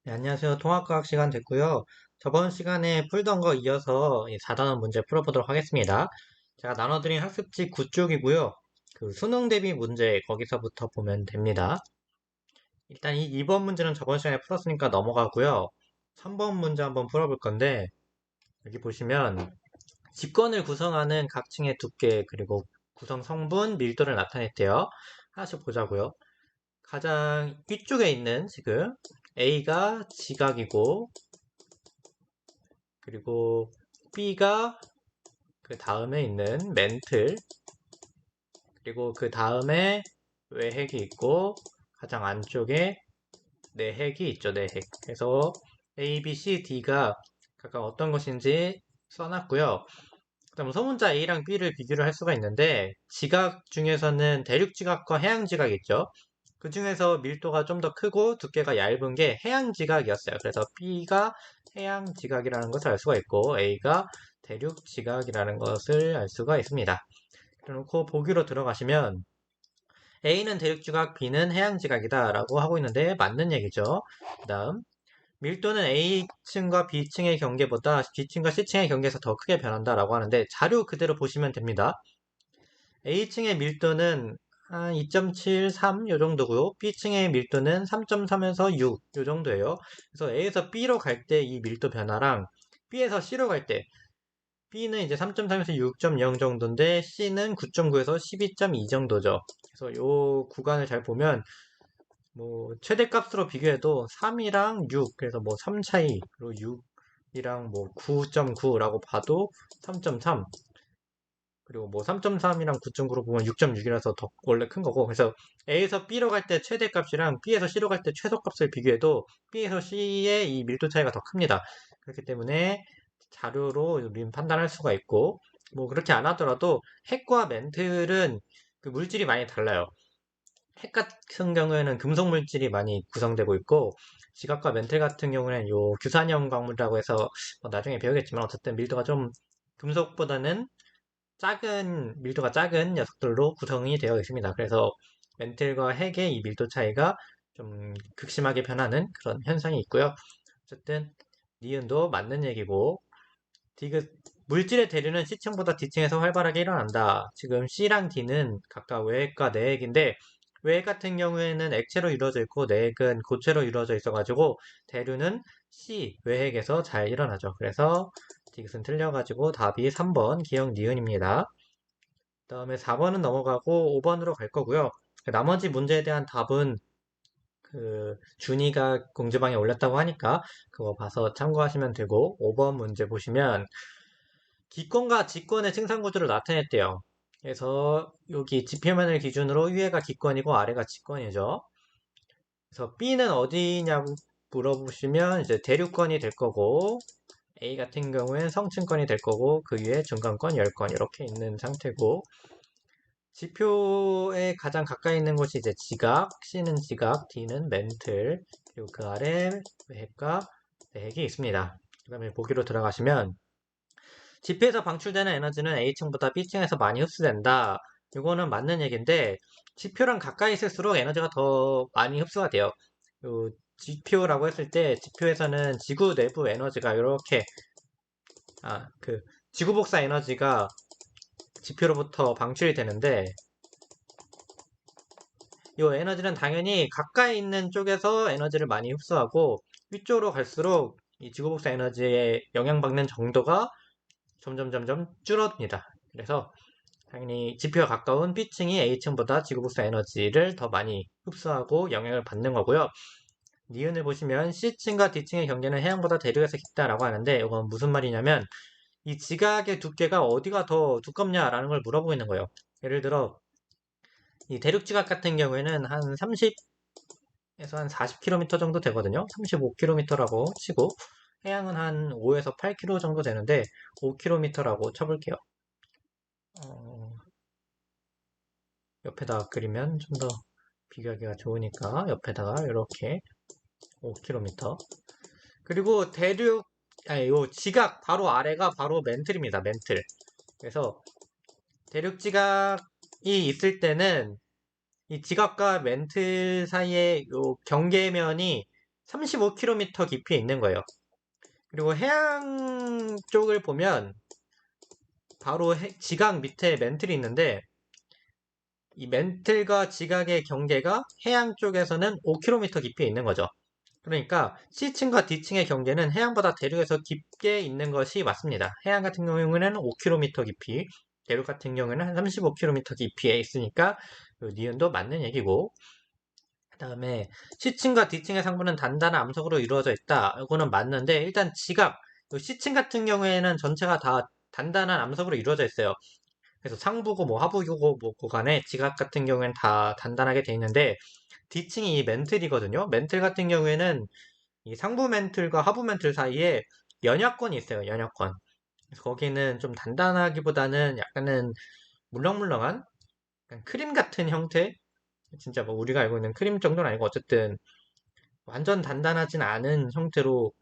네, 안녕하세요. 통합과학 시간 됐고요. 저번 시간에 풀던 거 이어서 이 4단원 문제 풀어보도록 하겠습니다. 제가 나눠드린 학습지 9쪽이고요. 그 수능 대비 문제 거기서부터 보면 됩니다. 일단 이 2번 문제는 저번 시간에 풀었으니까 넘어가고요. 3번 문제 한번 풀어볼 건데 여기 보시면 집권을 구성하는 각 층의 두께 그리고 구성 성분, 밀도를 나타냈대요. 하나씩 보자고요. 가장 위쪽에 있는 지금 A가 지각이고 그리고 B가 그 다음에 있는 멘틀, 그리고 그 다음에 외핵이 있고, 가장 안쪽에 내핵이 있죠, 내핵. 그래서 A, B, C, D가 각각 어떤 것인지 써놨고요. 그다음 소문자 A랑 B를 비교를 할 수가 있는데, 지각 중에서는 대륙 지각과 해양 지각이 있죠. 그 중에서 밀도가 좀 더 크고 두께가 얇은 게 해양 지각이었어요. 그래서 B가 해양 지각이라는 것을 알 수가 있고 A가 대륙 지각이라는 것을 알 수가 있습니다. 그래놓고 보기로 들어가시면 A는 대륙 지각, B는 해양 지각이다 라고 하고 있는데 맞는 얘기죠. 그 다음 밀도는 A층과 B층의 경계보다 B층과 C층의 경계에서 더 크게 변한다 라고 하는데 자료 그대로 보시면 됩니다. A층의 밀도는 한 2.73 요 정도고요. B층의 밀도는 3.3에서 6 요 정도예요. 그래서 A에서 B로 갈 때 이 밀도 변화랑 B에서 C로 갈 때 B는 이제 3.3에서 6.0 정도인데 C는 9.9에서 12.2 정도죠. 그래서 요 구간을 잘 보면 뭐 최대값으로 비교해도 3이랑 6 그래서 뭐 3 차이 그리고 6이랑 뭐 9.9라고 봐도 3.3 그리고 뭐 3.3이랑 9.9로 보면 6.6이라서 더 원래 큰 거고 그래서 A에서 B로 갈 때 최대값이랑 B에서 C로 갈 때 최소값을 비교해도 B에서 C의 이 밀도 차이가 더 큽니다. 그렇기 때문에 자료로 우리는 판단할 수가 있고 뭐 그렇게 안 하더라도 핵과 멘틀은 그 물질이 많이 달라요. 핵 같은 경우에는 금속 물질이 많이 구성되고 있고 지각과 멘틀 같은 경우에는 요 규산형 광물이라고 해서 뭐 나중에 배우겠지만 어쨌든 밀도가 좀 금속보다는 밀도가 작은 녀석들로 구성이 되어 있습니다. 그래서 멘틀과 핵의 이 밀도 차이가 좀 극심하게 변하는 그런 현상이 있고요. 어쨌든 니은도 맞는 얘기고 디귿 물질의 대류는 C층보다 D층에서 활발하게 일어난다. 지금 C랑 D는 각각 외핵과 내핵인데 외핵 같은 경우에는 액체로 이루어져 있고 내핵은 고체로 이루어져 있어가지고 대류는 C 외핵에서 잘 일어나죠. 그래서 디귿은 틀려가지고 답이 3번 기억 니은입니다. 그 다음에 4번은 넘어가고 5번으로 갈 거고요. 나머지 문제에 대한 답은 그 준이가 공지방에 올렸다고 하니까 그거 봐서 참고하시면 되고 5번 문제 보시면 기권과 직권의 층상 구조를 나타냈대요. 그래서 여기 지표면을 기준으로 위에가 기권이고 아래가 직권이죠. 그래서 B는 어디냐고 물어보시면 이제 대륙권이 될 거고 A 같은 경우엔 성층권이 될 거고 그 위에 중간권, 열권 이렇게 있는 상태고 지표에 가장 가까이 있는 곳이 이제 지각, C는 지각, D는 멘틀, 그리고 그 아래 핵과 핵이 있습니다. 그 다음에 보기로 들어가시면 지표에서 방출되는 에너지는 A층보다 B층에서 많이 흡수된다. 이거는 맞는 얘기인데 지표랑 가까이 있을수록 에너지가 더 많이 흡수가 돼요. 요 지표라고 했을 때 지표에서는 지구 내부 에너지가 이렇게 그 지구 복사 에너지가 지표로부터 방출이 되는데 이 에너지는 당연히 가까이 있는 쪽에서 에너지를 많이 흡수하고 위쪽으로 갈수록 이 지구 복사 에너지에 영향받는 정도가 점점 줄어듭니다. 그래서 당연히 지표가 가까운 B층이 A층보다 지구 복사 에너지를 더 많이 흡수하고 영향을 받는 거고요. 니은을 보시면 C층과 D층의 경계는 해양보다 대륙에서 깊다라고 하는데 이건 무슨 말이냐면 이 지각의 두께가 어디가 더 두껍냐라는 걸 물어보고 있는 거예요. 예를 들어 이 대륙 지각 같은 경우에는 한 30에서 한 40km 정도 되거든요. 35km라고 치고 해양은 한 5에서 8km 정도 되는데 5km라고 쳐볼게요. 어, 옆에다가 그리면 좀 더 비교하기가 좋으니까 옆에다가 이렇게 5km 그리고 요 지각 바로 아래가 바로 멘틀입니다. 멘틀. 그래서 대륙 지각이 있을 때는 이 지각과 멘틀 사이의 요 경계면이 35km 깊이에 있는 거예요. 그리고 해양 쪽을 보면 바로 지각 밑에 멘틀이 있는데 이 멘틀과 지각의 경계가 해양 쪽에서는 5km 깊이에 있는 거죠. 그러니까 C층과 D층의 경계는 해양보다 대륙에서 깊게 있는 것이 맞습니다. 해양 같은 경우에는 5km 깊이, 대륙 같은 경우에는 한 35km 깊이에 있으니까 니은도 맞는 얘기고, 그 다음에 C층과 D층의 상부는 단단한 암석으로 이루어져 있다. 이거는 맞는데 일단 지각, C층 같은 경우에는 전체가 다 단단한 암석으로 이루어져 있어요. 그래서 상부고 뭐 하부고 뭐 간에 지각 같은 경우에는 다 단단하게 돼 있는데 D층이 이 멘틀이거든요. 멘틀 같은 경우에는 이 상부 멘틀과 하부 멘틀 사이에 연약권이 있어요. 연약권. 그래서 거기는 좀 단단하기보다는 약간은 물렁물렁한 약간 크림 같은 형태. 진짜 뭐 우리가 알고 있는 크림 정도는 아니고 어쨌든 완전 단단하진 않은 형태로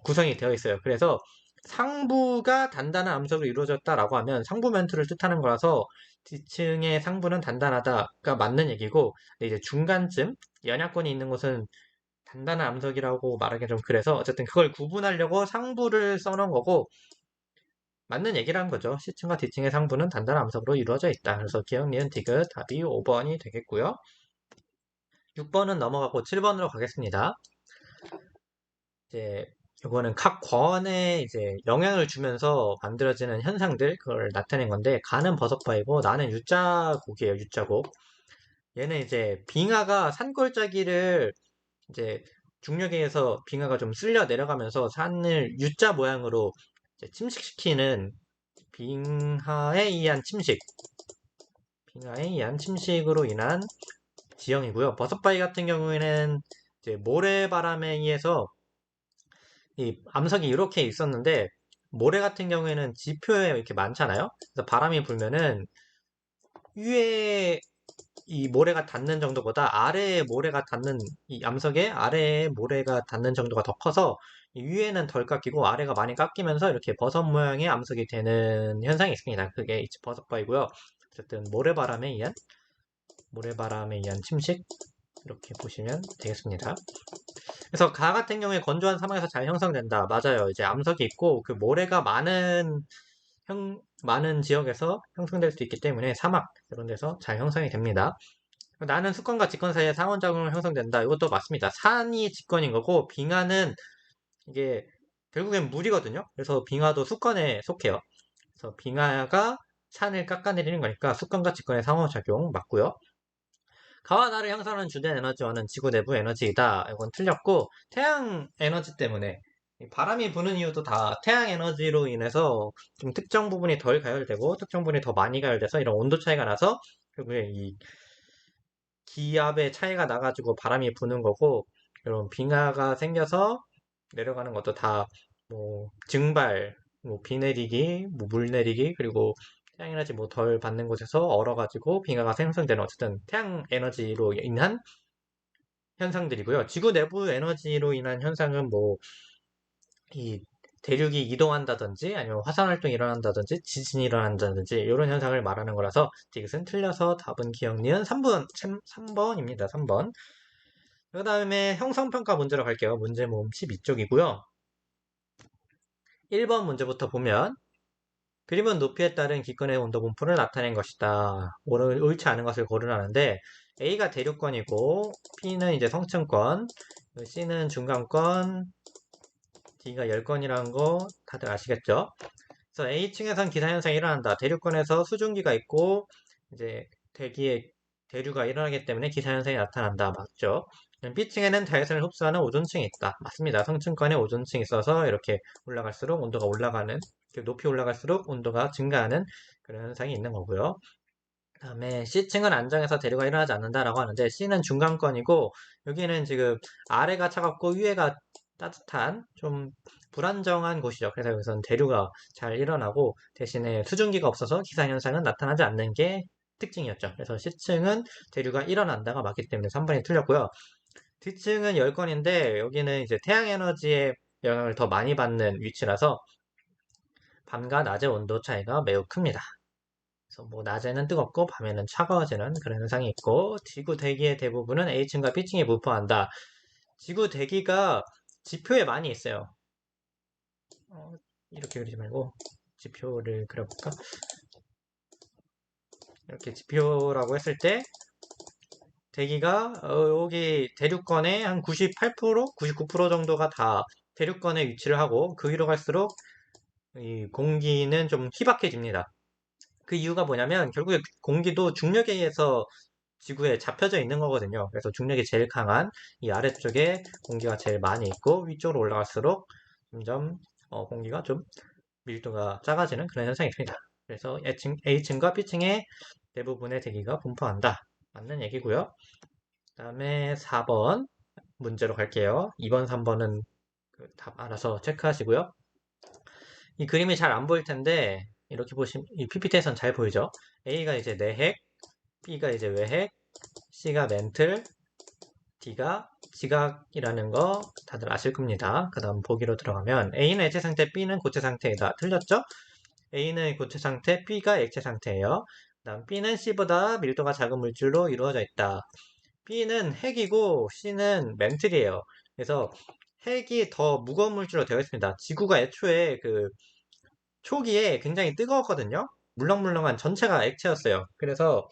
구성이 되어 있어요. 그래서 상부가 단단한 암석으로 이루어졌다라고 하면 상부 멘트를 뜻하는 거라서 지층의 상부는 단단하다가 맞는 얘기고 이제 중간쯤 연약권이 있는 곳은 단단한 암석이라고 말하기 좀 그래서 어쨌든 그걸 구분하려고 상부를 써놓은 거고 맞는 얘기라는 거죠. C층과 D층의 상부는 단단한 암석으로 이루어져 있다. 그래서 기억, 니은, 디귿 답이 5번이 되겠고요. 6번은 넘어가고 7번으로 가겠습니다. 이제 이거는 각 권에 이제 영향을 주면서 만들어지는 현상들 그걸 나타낸 건데 가는 버섯바이고 나는 U자곡이에요. U자곡. 얘는 이제 빙하가 산골짜기를 이제 중력에 의해서 빙하가 좀 쓸려 내려가면서 산을 U자 모양으로 이제 침식시키는 빙하에 의한 침식, 빙하에 의한 침식으로 인한 지형이고요. 버섯바위 같은 경우에는 이제 모래바람에 의해서 이 암석이 이렇게 있었는데 모래 같은 경우에는 지표에 이렇게 많잖아요. 그래서 바람이 불면은 위에 이 모래가 닿는 정도보다 아래에 모래가 닿는 이 암석에 아래에 모래가 닿는 정도가 더 커서 이 위에는 덜 깎이고 아래가 많이 깎이면서 이렇게 버섯 모양의 암석이 되는 현상이 있습니다. 그게 이제 버섯바이고요. 어쨌든 모래바람에 의한 침식 이렇게 보시면 되겠습니다. 그래서 가 같은 경우에 건조한 사막에서 잘 형성된다. 맞아요. 이제 암석이 있고 그 모래가 많은 지역에서 형성될 수 있기 때문에 사막 이런 데서 잘 형성이 됩니다. 나는 수권과 직권 사이에 상호작용을 형성된다. 이것도 맞습니다. 산이 직권인 거고 빙하는 이게 결국엔 물이거든요. 그래서 빙하도 수권에 속해요. 그래서 빙하가 산을 깎아내리는 거니까 수권과 직권의 상호작용 맞고요. 가와 나를 형성하는 주된 에너지원은 지구 내부 에너지이다. 이건 틀렸고 태양 에너지 때문에 바람이 부는 이유도 다 태양 에너지로 인해서 좀 특정 부분이 덜 가열되고 특정 부분이 더 많이 가열돼서 이런 온도 차이가 나서 결국에 이 기압의 차이가 나가지고 바람이 부는 거고 이런 빙하가 생겨서 내려가는 것도 다 뭐 증발, 뭐 비 내리기, 뭐 물 내리기 그리고 태양 에너지 뭐 덜 받는 곳에서 얼어가지고 빙하가 생성되는 어쨌든 태양 에너지로 인한 현상들이고요. 지구 내부 에너지로 인한 현상은 뭐 이 대륙이 이동한다든지 아니면 화산 활동이 일어난다든지 지진이 일어난다든지 이런 현상을 말하는 거라서 이것은 틀려서 답은 기억 니은 3번입니다. 3번. 그 다음에 형성평가 문제로 갈게요. 문제 모음 12쪽이고요. 1번 문제부터 보면 그림은 높이에 따른 기권의 온도 분포를 나타낸 것이다. 옳지 않은 것을 고르라는데 A가 대륙권이고 B는 이제 성층권, C는 중간권, D가 열권이라는 거 다들 아시겠죠? 그래서 A층에선 기상현상이 일어난다. 대륙권에서 수증기가 있고 이제 대기에 대류가 일어나기 때문에 기상현상이 나타난다. 맞죠? B층에는 자외선을 흡수하는 오존층이 있다. 맞습니다. 성층권에 오존층이 있어서 이렇게 올라갈수록 온도가 올라가는 높이 올라갈수록 온도가 증가하는 그런 현상이 있는 거고요. 그 다음에 C층은 안정해서 대류가 일어나지 않는다라고 하는데 C는 중간권이고 여기는 지금 아래가 차갑고 위에가 따뜻한 좀 불안정한 곳이죠. 그래서 여기서는 대류가 잘 일어나고 대신에 수증기가 없어서 기상현상은 나타나지 않는 게 특징이었죠. 그래서 C층은 대류가 일어난다가 맞기 때문에 3번이 틀렸고요. D층은 열권인데 여기는 이제 태양 에너지의 영향을 더 많이 받는 위치라서 밤과 낮의 온도 차이가 매우 큽니다. 그래서 뭐 낮에는 뜨겁고 밤에는 차가워지는 그런 현상이 있고 지구 대기의 대부분은 A층과 B층이 분포한다. 지구 대기가 지표에 많이 있어요. 이렇게 그리지 말고 지표를 그려볼까? 이렇게 지표라고 했을 때 대기가 여기 대륙권의 한 98%, 99% 정도가 다 대륙권에 위치를 하고 그 위로 갈수록 이 공기는 좀 희박해집니다. 그 이유가 뭐냐면 결국에 공기도 중력에 의해서 지구에 잡혀져 있는 거거든요. 그래서 중력이 제일 강한 이 아래쪽에 공기가 제일 많이 있고 위쪽으로 올라갈수록 점점 공기가 좀 밀도가 작아지는 그런 현상이 있습니다. 그래서 A층과 B층의 대부분의 대기가 분포한다. 맞는 얘기고요. 그 다음에 4번 문제로 갈게요. 2번, 3번은 답 알아서 체크하시고요. 이 그림이 잘 안 보일 텐데 이렇게 보시면 이 PPT에선 잘 보이죠? A가 이제 내핵, B가 이제 외핵, C가 멘틀, D가 지각이라는 거 다들 아실 겁니다. 그 다음 보기로 들어가면 A는 액체 상태, B는 고체 상태이다. 틀렸죠? A는 고체 상태, B가 액체 상태예요. 그 다음 B는 C보다 밀도가 작은 물질로 이루어져 있다. B는 핵이고 C는 멘틀이에요. 그래서 핵이 더 무거운 물질로 되어 있습니다. 지구가 애초에 그 초기에 굉장히 뜨거웠거든요. 물렁물렁한 전체가 액체였어요. 그래서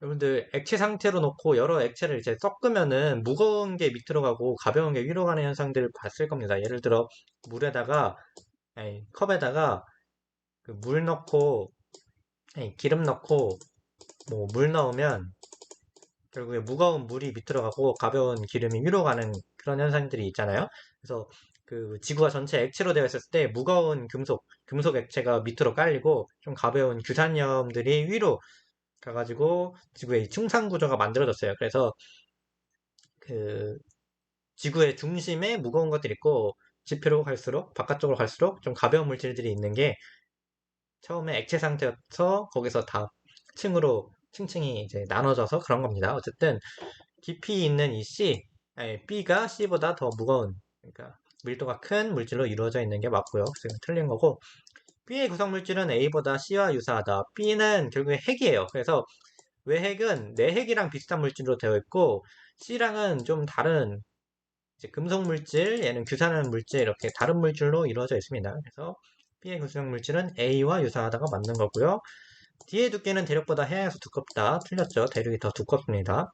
여러분들 액체 상태로 놓고 여러 액체를 이제 섞으면은 무거운 게 밑으로 가고 가벼운 게 위로 가는 현상들을 봤을 겁니다. 예를 들어 물에다가 아니, 컵에다가 그 물 넣고 아니, 기름 넣고 뭐 물 넣으면 결국에 무거운 물이 밑으로 가고 가벼운 기름이 위로 가는 그런 현상들이 있잖아요. 그래서 그 지구가 전체 액체로 되어 있었을 때 무거운 금속 액체가 밑으로 깔리고 좀 가벼운 규산염들이 위로 가가지고 지구의 충산 구조가 만들어졌어요. 그래서 그 지구의 중심에 무거운 것들이 있고 지표로 갈수록 바깥쪽으로 갈수록 좀 가벼운 물질들이 있는 게 처음에 액체 상태여서 거기서 다 층으로 층층이 이제 나눠져서 그런 겁니다. 어쨌든 깊이 있는 이 아니, B가 C보다 더 무거운, 그러니까 밀도가 큰 물질로 이루어져 있는 게 맞고요. 그래서 이건 틀린 거고, B의 구성 물질은 A보다 C와 유사하다. B는 결국에 핵이에요. 그래서 외핵은 내핵이랑 비슷한 물질로 되어 있고, C랑은 좀 다른 이제 금속 물질, 얘는 규산한 물질 이렇게 다른 물질로 이루어져 있습니다. 그래서 B의 구성 물질은 A와 유사하다가 맞는 거고요. D의 두께는 대륙보다 해양에서 두껍다. 틀렸죠. 대륙이 더 두껍습니다.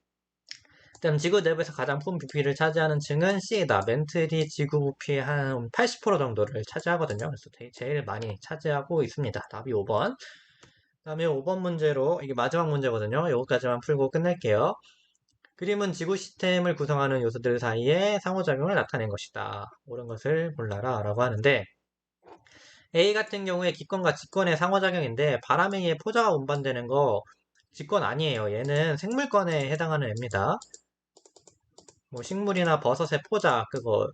그다음 지구 내부에서 가장 큰 부피를 차지하는 층은 C이다. 멘틀이 지구 부피의 한 80% 정도를 차지하거든요. 그래서 제일 많이 차지하고 있습니다. 답이 5번. 그다음에 5번 문제로 이게 마지막 문제거든요. 여기까지만 풀고 끝낼게요. 그림은 지구 시스템을 구성하는 요소들 사이에 상호작용을 나타낸 것이다. 옳은 것을 골라라 라고 하는데 A 같은 경우에 기권과 직권의 상호작용인데 바람에 의해 포자가 운반되는 거 직권 아니에요. 얘는 생물권에 해당하는 애입니다. 뭐 식물이나 버섯의 포자 그거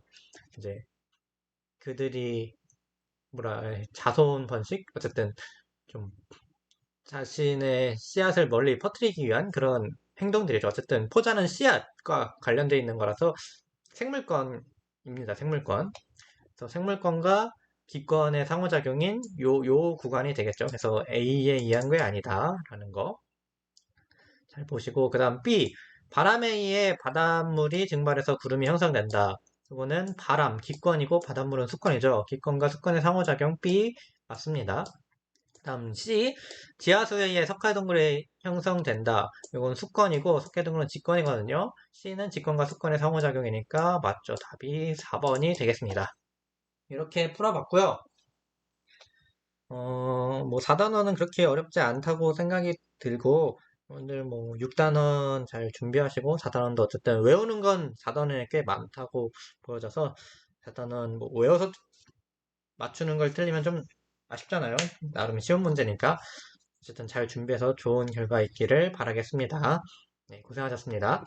이제 그들이 자손 번식 어쨌든 좀 자신의 씨앗을 멀리 퍼뜨리기 위한 그런 행동들이죠. 어쨌든 포자는 씨앗과 관련되어 있는 거라서 생물권입니다. 생물권. 그래서 생물권과 기권의 상호작용인 요 구간이 되겠죠. 그래서 A에 의한 게 아니다라는 거 잘 보시고 그 다음 B 바람에 의해 바닷물이 증발해서 구름이 형성된다. 이거는 바람, 기권이고 바닷물은 수권이죠. 기권과 수권의 상호작용 B 맞습니다. 다음 C 지하수에 의해 석회동굴이 형성된다. 이건 수권이고 석회동굴은 직권이거든요. C는 직권과 수권의 상호작용이니까 맞죠. 답이 4번이 되겠습니다. 이렇게 풀어봤고요. 뭐 4단원은 그렇게 어렵지 않다고 생각이 들고 오늘 뭐 6단원 잘 준비하시고 4단원도 어쨌든 외우는 건 4단원에 꽤 많다고 보여져서 4단원 뭐 외워서 맞추는 걸 틀리면 좀 아쉽잖아요. 나름 쉬운 문제니까 어쨌든 잘 준비해서 좋은 결과 있기를 바라겠습니다. 네, 고생하셨습니다.